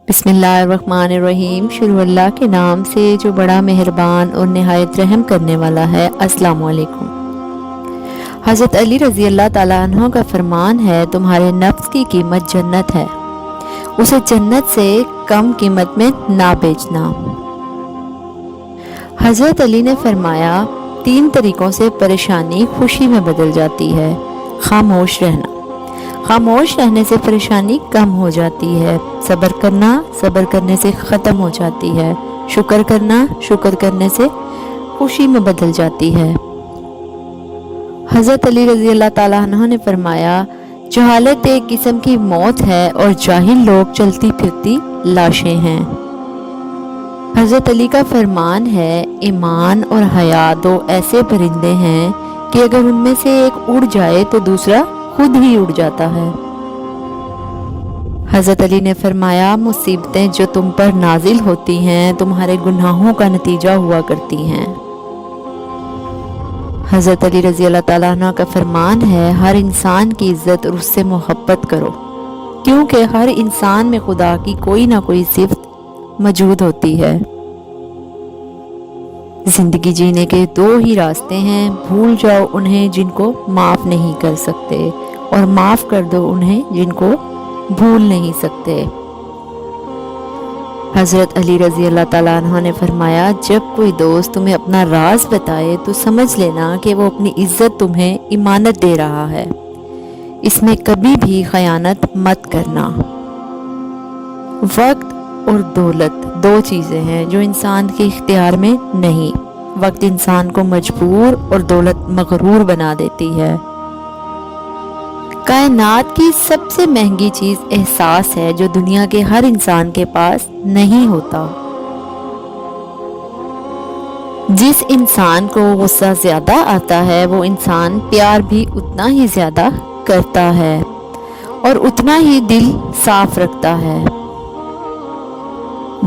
बिस्मिल्लाहिर्रहमानिर्रहीम। शुरू अल्लाह के नाम से जो बड़ा मेहरबान और नहायत रहम करने वाला है। अस्सलाम वालेकुम। हज़रत अली रज़ी अल्लाह ताला अन्हो का फरमान है, तुम्हारे नफ्स की कीमत जन्नत है, उसे जन्नत से कम कीमत में ना बेचना। हज़रत अली ने फरमाया, 3 तरीक़ों से परेशानी खुशी में बदल जाती है। खामोश रहना, खामोश रहने से परेशानी कम हो जाती है। सब्र करना, सब्र करने से ख़त्म हो जाती है। शुक्र करना, शुक्र करने से खुशी में बदल जाती है। हज़रत अली रज़ी अल्लाह ताला अन्हु ने फरमाया, जहालत एक किस्म की मौत है और जाहिल लोग चलती फिरती लाशें हैं। हज़रत अली का फरमान है, ईमान और हया 2 ऐसे परिंदे हैं कि अगर उनमें से एक उड़ जाए तो दूसरा खुद ही उड़ जाता है। हज़रत अली ने फरमाया, मुसीबतें जो तुम पर नाजिल होती हैं तुम्हारे गुनाहों का नतीजा हुआ करती हैं। हज़रत अली रज़ी अल्लाह ताला अन्हु का फरमान है, हर इंसान की इज्जत और उससे मोहब्बत करो, क्योंकि हर इंसान में खुदा की कोई ना कोई सिफत मौजूद होती है। जिंदगी जीने के 2 ही रास्ते हैं, भूल जाओ उन्हें जिनको माफ़ नहीं कर सकते और माफ़ कर दो उन्हें जिनको भूल नहीं सकते। हज़रत अली रज़ी अल्लाह ताला अन्हु ने फरमाया, जब कोई दोस्त तुम्हें अपना राज बताए तो समझ लेना कि वो अपनी इज्जत तुम्हें इमानत दे रहा है। इसमें कभी भी खयानत मत करना। वक्त और दौलत 2 चीज़ें हैं जो इंसान के इख्तियार में नहीं। वक्त इंसान को मजबूर और दौलत मगरूर बना देती है। कायनात की सबसे महंगी चीज़ एहसास है, जो दुनिया के हर इंसान के पास नहीं होता। जिस इंसान को गुस्सा ज़्यादा आता है वो इंसान प्यार भी उतना ही ज़्यादा करता है और उतना ही दिल साफ रखता है।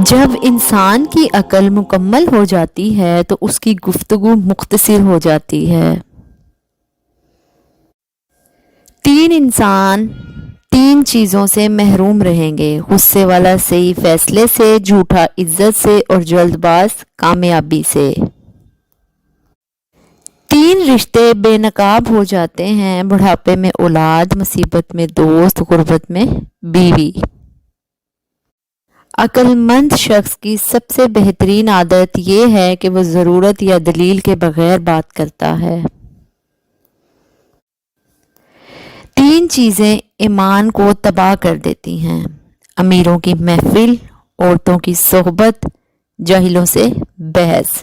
जब इंसान की अक्ल मुकम्मल हो जाती है तो उसकी गुफ्तगू मुख्तसिर हो जाती है। 3 इंसान 3 चीज़ों से महरूम रहेंगे, गुस्से वाला सही फैसले से, झूठा इज्जत से और जल्दबाज कामयाबी से। 3 रिश्ते बेनकाब हो जाते हैं, बुढ़ापे में औलाद, मुसीबत में दोस्त, गुर्बत में बीवी। अक्लमंद शख्स की सबसे बेहतरीन आदत ये है कि वो ज़रूरत या दलील के बगैर बात करता है। 3 चीज़ें ईमान को तबाह कर देती हैं, अमीरों की महफिल, औरतों की सोहबत, जाहिलों से बहस।